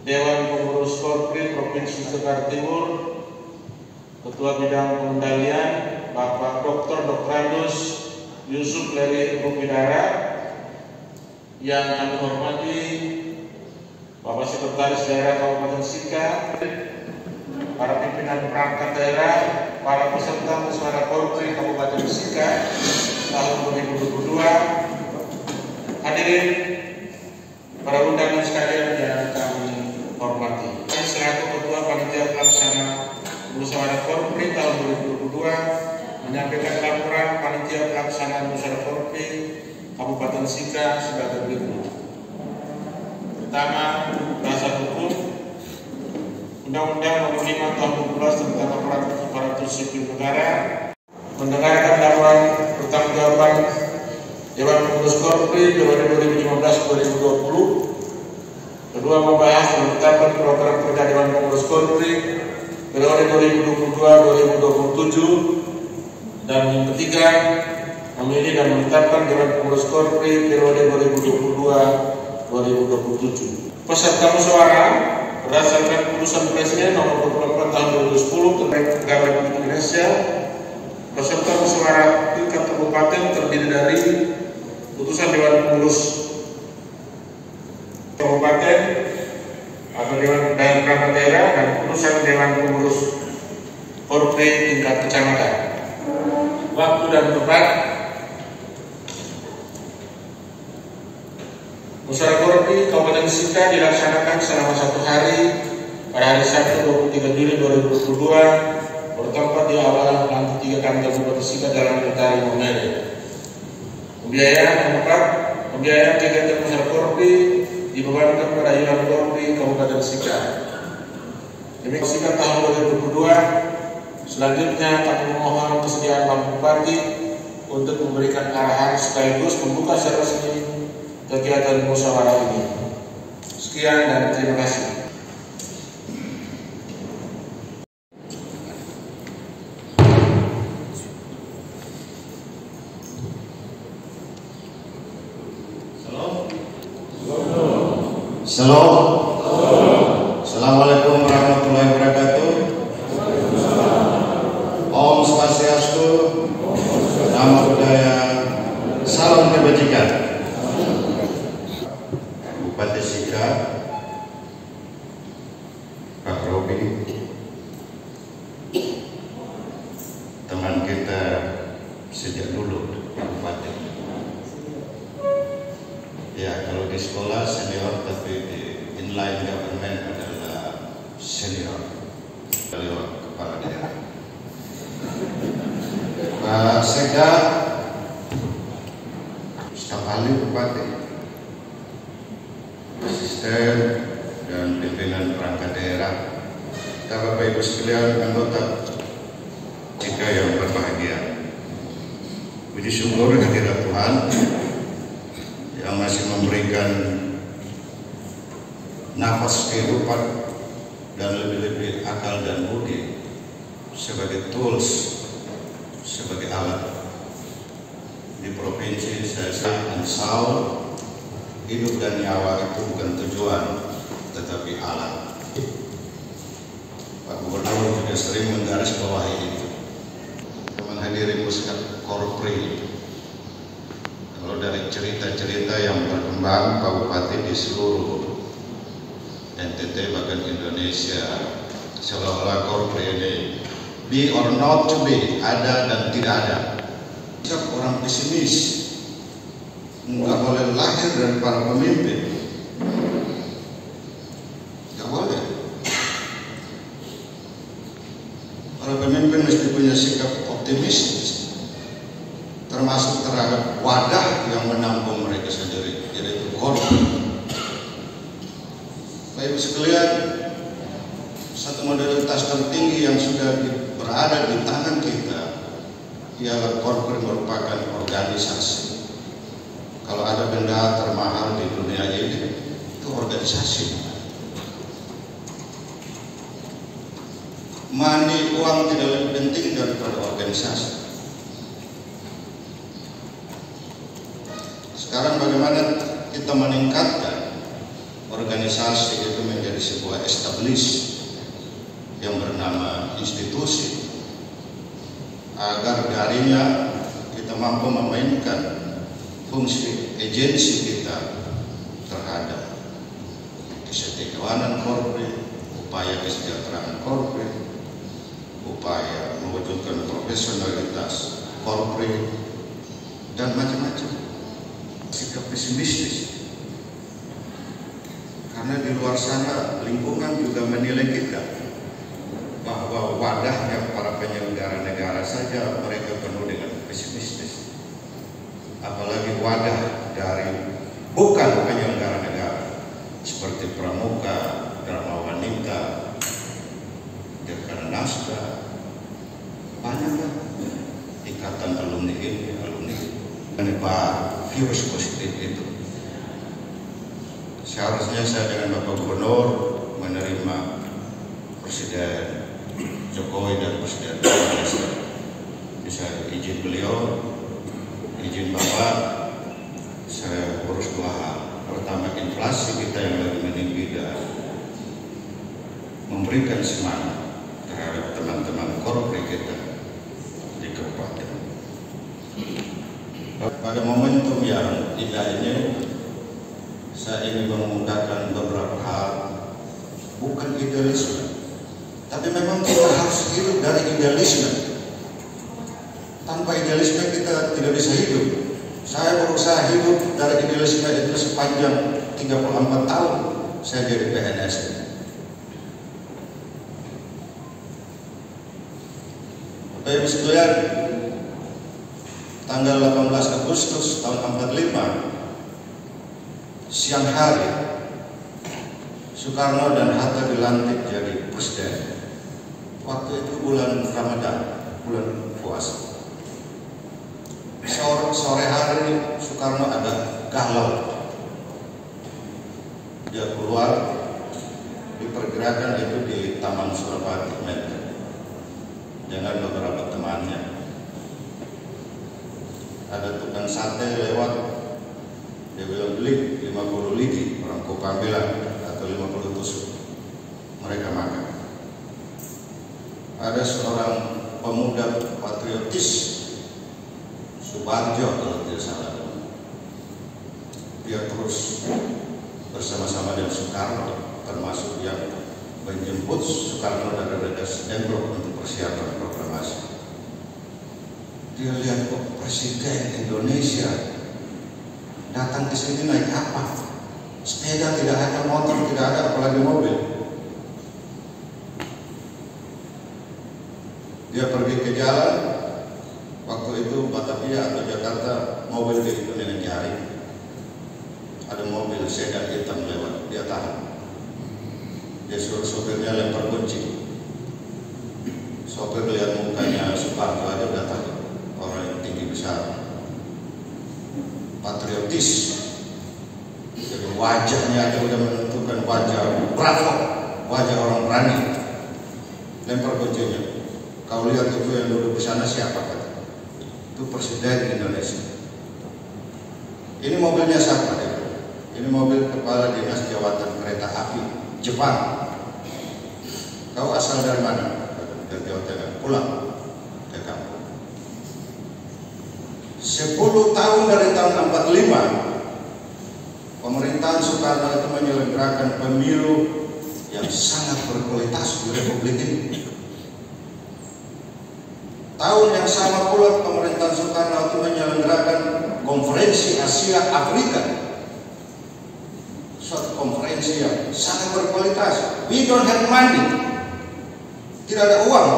Dewan Pengurus Korpri Provinsi Jakarta Timur, Ketua Bidang Pengendalian Bapak Dr. Yusuf Leri Rupidara, yang kami hormati Bapak Sekretaris Daerah Kabupaten Sika, para pimpinan perangkat daerah, para peserta musyawarah Korpri Kabupaten Sika tahun 2022, hadirin para undangan sekalian yang kami hormati. Saya selaku Ketua Panitia Pelaksana Musyawarah Korpri tahun 2022 menyampaikan laporan Panitia Pelaksana Musyawarah Korpri Kabupaten Sika sebagai berikut. Pertama, dasar hukum Undang-Undang Nomor 5 Tahun 2012 tentang aparatur sipil negara, mendengarkan laporan pertanggungjawaban Dewan Pengurus Korpri periode 2015-2020. Kedua, membahas dan menetapkan program kerja Dewan Pengurus Korpri periode 2022-2027. Dan yang ketiga, memilih dan menetapkan Dewan Pengurus Korpri periode 2022-2027. Peserta musyawarah berdasarkan Keputusan Presiden Nomor 24 Tahun 2010 tentang Negara Republik Indonesia. Peserta musyawarah tingkat kabupaten terdiri dari putusan Dewan Pengurus Kabupaten atau Dewan Perangkat Daerah dan putusan Dewan Pengurus Korpri tingkat kecamatan. Waktu dan tempat. Musyawarah Korpri Kabupaten Sika dilaksanakan selama 1 hari pada hari Sabtu 23 Juli 2022 bertempat di awal lantai 3 kantor Kabupaten Sika Jalan Utari Momere. Pembiayaan kegiatan musyawarah Korpri dibebankan pada iuran Korpri Kabupaten Sika. Demikian Sika tahun 2022. Selanjutnya kami memohon kesediaan Pak Bupati untuk memberikan arahan sekaligus membuka secara resmi kegiatan musyawarah ini. Sekian dan terima kasih. Shalom. Assalamualaikum warahmatullahi wabarakatuh. Om Swastiastu, Namo Buddhaya, salam kebajikan. Bupati Sika, Pak Robi, teman kita sejak dulu Bupati. Ya, kalau di sekolah senior, tapi di inline government adalah senior. Beliau kepala daerah. Pak Sekda, staf ahli Bupati, asisten dan pimpinan perangkat daerah, Bapak Ibu sekalian, anggota Sika yang berbahagia. Puji syukur kehadirat Tuhan yang masih memberikan nafas kehidupan dan lebih-lebih akal dan budi sebagai tools, sebagai alat di provinsi saya insya hidup dan nyawa itu bukan tujuan tetapi alat. Pak Gubernur juga sering menggarisbawahi itu. Menghadiri musyawarah Korpri, kalau dari cerita-cerita yang berkembang Pak Bupati di seluruh NTT bahkan Indonesia, seolah-olah Korpri ini be or not to be, ada dan tidak ada. Siapa orang pesimis, nggak boleh lahir dari para pemimpin, nggak boleh. Para pemimpin mesti punya sikap optimistis, termasuk terhadap wadah yang menampung mereka sendiri, yaitu Korpri. Bapak Ibu sekalian, satu modalitas tertinggi yang sudah berada di tangan kita ialah Korpri merupakan organisasi. Kalau ada benda termahal di dunia ini, itu organisasi. Money, uang tidak lebih penting daripada organisasi. Sekarang bagaimana kita meningkatkan organisasi itu menjadi menjadi sebuah establish yang bernama institusi, agar darinya kita mampu memainkan fungsi agensi kita terhadap kesejahteraan korporat, upaya kesejahteraan korporat, upaya mewujudkan profesionalitas korporat, dan macam-macam. Sikap pesimistis, karena di luar sana lingkungan juga menilai kita bahwa wadahnya para penyelenggara negara saja mereka penuh dengan pesimistis, apalagi wadah dari bukan penyelenggara negara seperti Pramuka, Dharma Wanita, Dekana Naskah, banyaklah ikatan alumni ini, alumni menyebar virus positif itu. Seharusnya saya dengan Bapak Gubernur menerima Presiden Jokowi dan Presiden Indonesia. Bisa izin beliau, izin Bapak, saya urus dua hal. Pertama, inflasi kita yang lagi meninggi dan memberikan semangat terhadap teman-teman korporat kita di kabupaten. Pada momentum yang indah ini, saya ingin mengungkapkan beberapa hal, bukan idealisme, tapi memang kita harus hidup dari idealisme. Tanpa idealisme kita tidak bisa hidup. Saya berusaha hidup dari idealisme itu sepanjang 34 tahun saya jadi PNS. Bapak Ibu sekalian, tanggal 18 Agustus tahun 45, siang hari, Soekarno dan Hatta dilantik jadi presiden. Waktu itu bulan Ramadan, bulan puasa. Sore hari Soekarno agak galau. Dia keluar, diperkirakan itu di Taman Surapati Menteng dengan beberapa temannya. Ada tukang sate lewat, dia bilang beli 50 lidi, orang Kupang bilang, atau 50 tusuk. Mereka makan. Ada seorang pemuda patriotis, Subarjo kalau tidak salah, dia terus bersama-sama dengan Soekarno, termasuk yang menjemput Soekarno dari Redas Dengklok untuk persiapan proklamasi. Dia lihat kok Presiden Indonesia datang ke sini naik apa? Sepeda tidak ada, motor tidak ada, apalagi mobil. Dia pergi ke jalan. Waktu itu Batavia atau Jakarta mobil dihitung dengan jari. Ada mobil sedan hitam lewat, dia tahan. Dia suruh sopirnya lempar kunci. Sopir lihat mukanya Soekarno aja udah takut, orang yang tinggi besar, patriotis. Jadi wajahnya aja udah menentukan wajah bravo, wajah orang berani. Lempar kuncinya. Kau lihat itu yang duduk di sana siapa? Kata. Itu Presiden Indonesia. Ini mobilnya siapa? Ini mobil Kepala Dinas Jawatan Kereta Api Jepang. Kau asal dari mana? Dari Jawa Tengah. Pulang ke kampung. 10 tahun dari tahun 45, pemerintahan Soekarno itu menyelenggarakan pemilu yang sangat berkualitas di Republik ini. Tahun yang sama pula pemerintahan Soekarno itu menyelenggarakan konferensi Asia Afrika, suatu konferensi yang sangat berkualitas. We don't have money, tidak ada uang.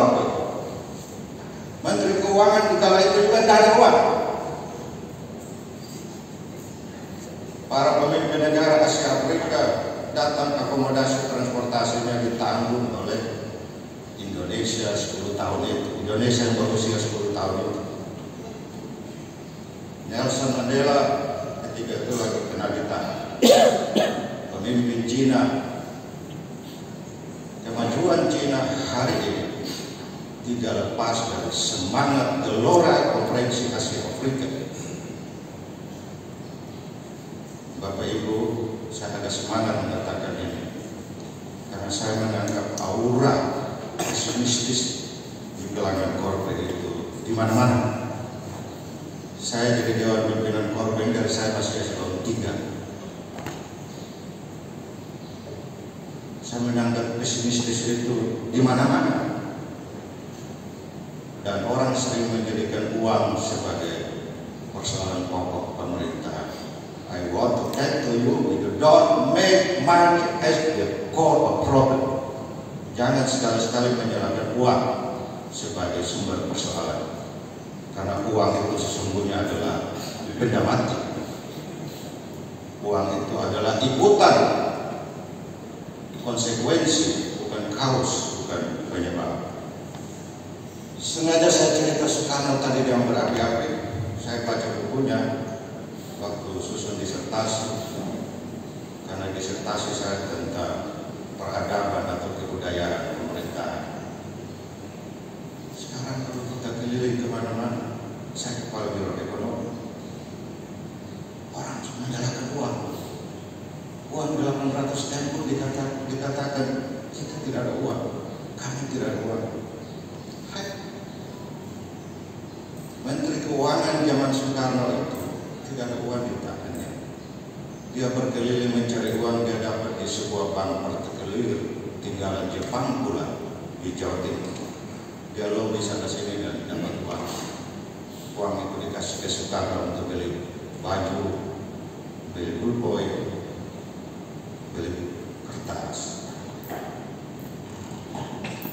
Menteri Keuangan di kala itu juga tidak ada uang. Para pemimpin negara Asia Afrika datang, akomodasi transportasinya ditanggung oleh Indonesia 10 tahun itu. Indonesia yang berusia 10 tahun itu. Nelson Mandela ketika itu lagi kena ditahan. Pemimpin Cina. Kemajuan Cina hari ini tidak lepas dari semangat gelora konferensi Asia Afrika. Bapak Ibu, saya agak semangat mengatakan ini. karena saya menangkap aura pesimistis di kalangan Korpe itu di mana-mana. Saya jadi Dewan Pimpinan Korpe dari saya masih eselon 3. Saya menangkap pesimistis itu di mana-mana. Dan orang sering menjadikan uang sebagai persoalan pokok pemerintahan. I want to tell you, you don't make money as the core of problem. Jangan sekali-sekali menyalahkan uang sebagai sumber persoalan. Karena uang itu sesungguhnya adalah benda mati. Uang itu adalah ikutan konsekuensi, bukan kaus, bukan penyebab. Sengaja saya cerita Soekarno tadi yang berapi-api. Saya baca bukunya waktu susun disertasi, karena disertasi saya tentang peradaban atau kebudayaan pemerintahan. Sekarang kalau kita keliling kemana-mana, saya kepala biro ekonomi, orang cuma menyalahkan uang. Uang 800 M pun dikatakan kita tidak ada uang, kami tidak ada uang. Menteri Keuangan zaman Soekarno itu tidak ada uang di tangannya. Dia berkeliling mencari uang, dia dapat di sebuah bank partikelir tinggalan Jepang pula di Jawa Timur. Dia lobby sana sini dan dapat uang. Uang itu dikasih ke Soekarno untuk beli baju, beli pulpoy, beli kertas.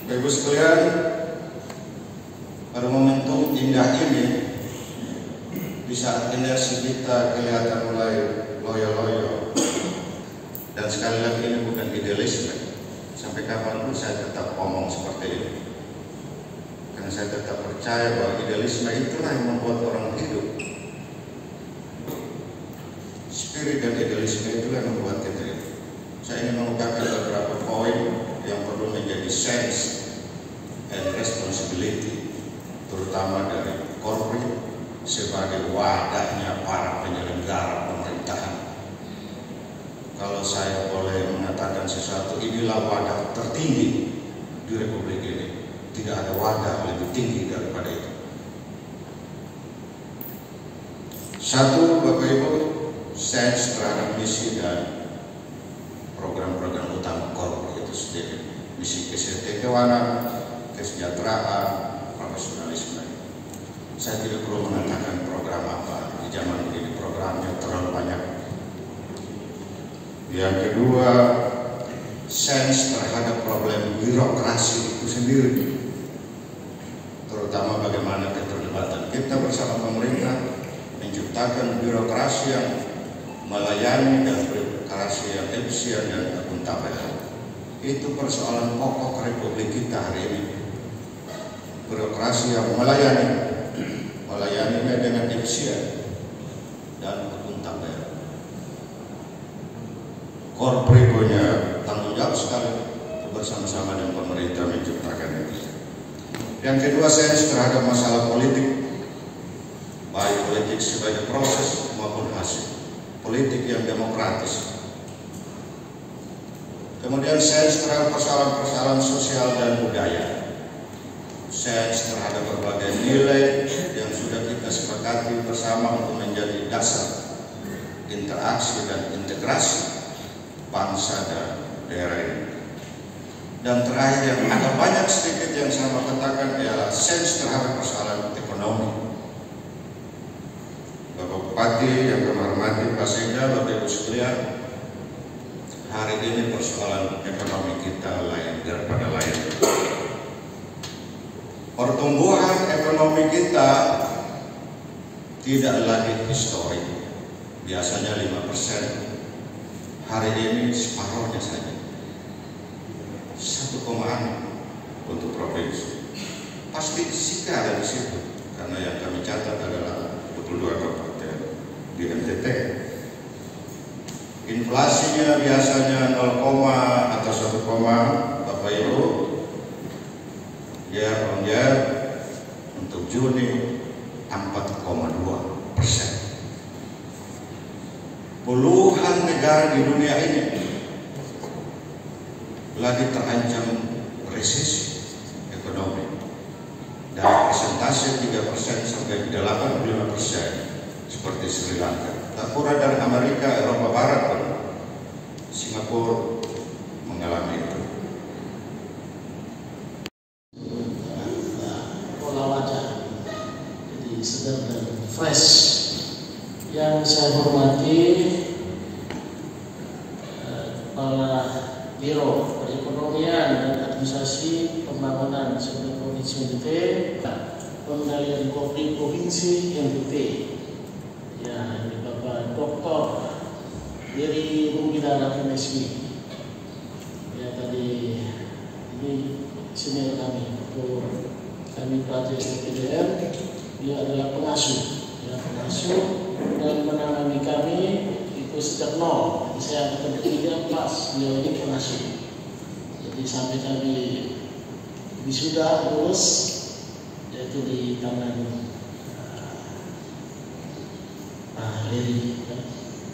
Bapak sekalian, pada momentum indah ini, di saat energi kita kelihatan mulai loyo-loyo, dan sekali lagi ini bukan idealisme. Sampai kapanpun saya tetap ngomong seperti ini, karena saya tetap percaya bahwa idealisme itulah yang membuat orang hidup. Spirit dan idealisme itulah yang membuat kita hidup. Saya ingin mengungkapkan beberapa poin yang perlu menjadi sense and responsibility, terutama dari Korpri sebagai wadahnya para penyelenggara pemerintahan. Kalau saya boleh mengatakan sesuatu, inilah wadah tertinggi di Republik ini. Tidak ada wadah lebih tinggi daripada itu. Satu, Bapak Ibu, sense terhadap misi dan program-program utama Korpri itu sendiri. Misi keuangan, kesejahteraan, profesionalisme. Saya tidak perlu mengatakan program apa di zaman ini, programnya terlalu banyak. Yang kedua, sense terhadap problem birokrasi itu sendiri, terutama bagaimana keterlibatan kita bersama pemerintah menciptakan birokrasi yang melayani dan birokrasi yang efisien dan akuntabel. Itu persoalan pokok Republik kita hari ini. Birokrasi yang melayaninya dengan efisien dan akuntabel. Korpri punya tanggung jawab sekali bersama-sama dengan pemerintah menciptakan itu. Yang kedua, sense terhadap masalah politik, baik politik sebagai proses maupun hasil, politik yang demokratis. Kemudian sense terhadap persoalan-persoalan sosial dan budaya, sense terhadap berbagai nilai yang sudah kita sepakati bersama untuk menjadi dasar interaksi dan integrasi bangsa dan daerah ini. Dan terakhir yang agak banyak sedikit yang saya mau katakan ialah sense terhadap persoalan ekonomi. Bapak Bupati yang kami hormati, Pak Sekda, Bapak Ibu sekalian, hari ini persoalan ekonomi kita lain daripada lain. Pertumbuhan ekonomi kita tidak lagi historik, biasanya 5%. Hari ini separuhnya saja, 1,6 untuk provinsi. Pasti Sika ada di situ, karena yang kami catat adalah 22 kabupaten di NTT. Inflasinya biasanya 0, atau 1, Bapak Ibu, year on year untuk Juni 4,2%. Puluhan negara di dunia ini lagi terancam resesi ekonomi dan persentase 3% sampai 85% seperti Sri Lanka. Tak kurang dari Amerika, Eropa Barat pun, Singapura mengalami itu. Pola wajah, jadi segar dan fresh. Yang saya hormati Kepala Biro Perekonomian dan Administrasi Pembangunan Seluruh Provinsi NTT, Pengendalian Covid Provinsi NTT, ya ini Bapak Dr. Heri Rumbidara MSW. Ya tadi ini senior kami, kami pelajar SPDN, dia adalah pengasuh, ya pengasuh dan menangani kami itu sejak nol. Jadi saya angkatan ketiga kelas, beliau ini pengasuh. Jadi sampai kami wisuda lulus, yaitu di tangan Pak Heri.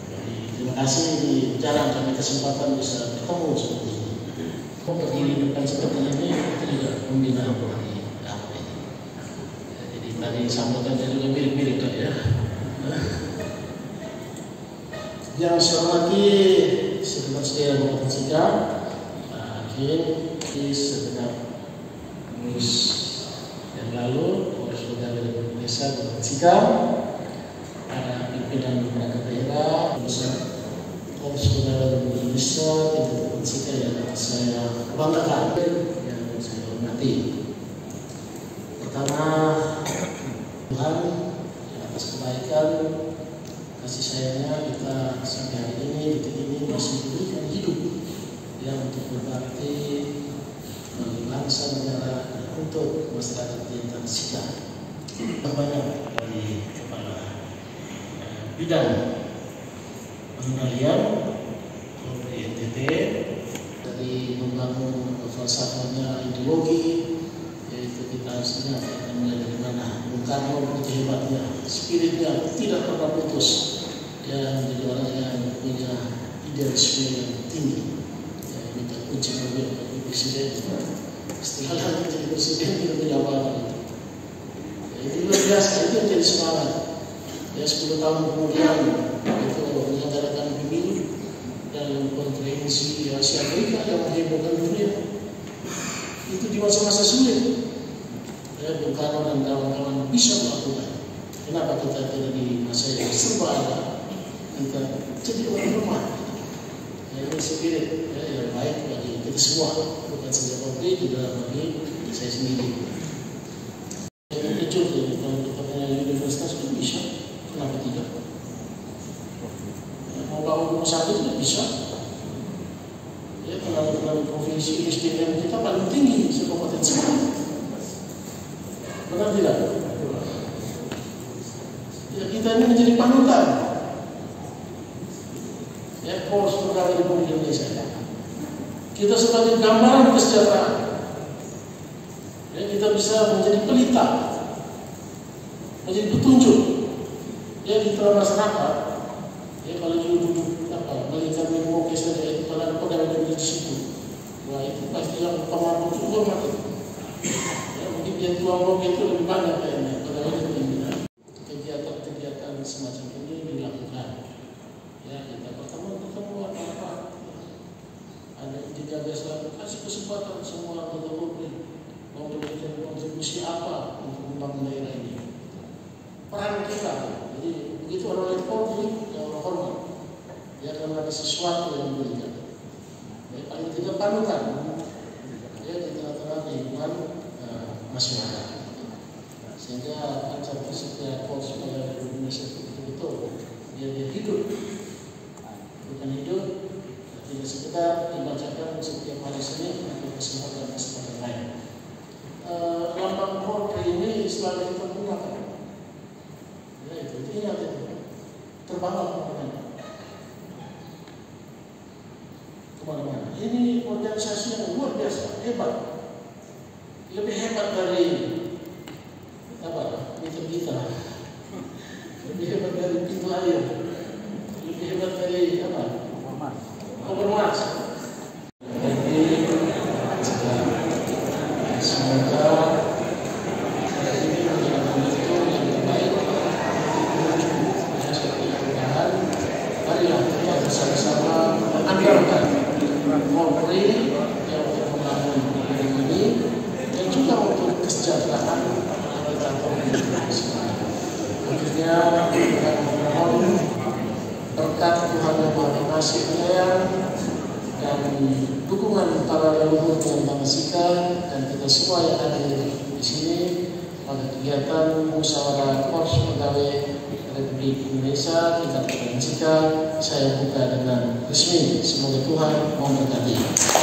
Jadi terima kasih di jarang kami kesempatan bisa bertemu seperti ini. Berdiri depan seperti ini itu juga membina dari apa ini. Jadi tadi sambutannya juga mirip-mirip tadi ya. Yang saya hormati Sekretaris Daerah Kabupaten Sika, Pak Hakim, di segenap pengurus yang lalu, Polres Saudara Desa Kabupaten Sika, para pimpinan perangkat daerah, Polres Saudara Indonesia di Kabupaten Sika yang saya banggakan, yang saya hormati. Pertama, Tuhan atas kebaikan kasih sayangnya kita sampai hari ini, detik ini masih diberikan hidup yang untuk berbakti bagi bangsa negara dan untuk masyarakat di Tanah Sika. Banyak dari kepala bidang pengendalian di NTT dari membangun falsafahnya ideologi, yaitu kita harus ingat mulai dari mana Bung Karno begitu hebatnya, spiritnya tidak pernah putus. Ya, menjadi orang yang punya idealisme yang tinggi. Ya, minta kunci mobil bagi presiden. Setelah menjadi presiden tidak punya apa-apa itu. Ya, itu luar biasa, itu yang jadi semangat. Ya, 10 tahun kemudian itu menyelenggarakan pemilu dan konferensi Asia Afrika yang menghebohkan dunia. Itu di masa-masa sulit. Ya, Bung Karno dan kawan-kawan bisa melakukan. Kenapa kita tidak di masa yang serba ada? Kita jadi orang lemah. Ya, ini spirit yang baik bagi kita semua, bukan saja publik, juga bagi saya sendiri. Yang kecil kalau kita punya universitas itu bisa, kenapa tidak? Ya, mau bangun rumah sakit itu bisa. Ya, kalau provinsi SDM kita paling tinggi se-Kabupaten Sika. Benar tidak? Ya, kita ini menjadi panutan. Ya, Polres Negara Republik Indonesia. Kita sebagai gambaran kesejahteraan. Ya, kita bisa menjadi pelita, menjadi petunjuk. Ya, di tengah masyarakat. Ya, kalau duduk melihat minum oke saja itu kalau ada pegawai di situ. Wah, itu pasti yang pemabuk itu hormat itu. Ya, mungkin yang tuang oke itu lebih banyak kayaknya pegawai itu pimpinan. Kegiatan-kegiatan semacam ini dilakukan. Ya, kita pertemuan apa ada 13 lagi, kasih kesempatan semua anggota publik mau memberikan kontribusi apa untuk membangun daerah ini. Peran kita, jadi begitu orang lain publik yang orang hormat, dia akan ada sesuatu yang diberikan. Ya, paling tidak panutan, ya di tengah-tengah lingkungan masyarakat. Sehingga acara setiap Polres pada Indonesia betul-betul dia hidup. Bukan hidup, tidak sekedar dibacakan setiap hari Senin atau kesempatan lain. Lambang Polri ini selalu kita gunakan. Ya, itu ingat itu. Terbang kemana-mana. Ini organisasi yang luar biasa, hebat. Lebih hebat dari apa? Mitra kita. Lebih hebat dari pintu air. Lebih hebat dari apa? Ormas. Jadi kesejahteraan kita Indonesia. Akhirnya dengan memohon berkat Tuhan Yang Maha Pengasih Penyayang dan dukungan para leluhur dan Bangasika dan kita semua yang hadir di sini pada kegiatan musyawarah Korps Pegawai Republik Indonesia tingkat Bangasika saya buka dengan resmi. Semoga Tuhan memberkati.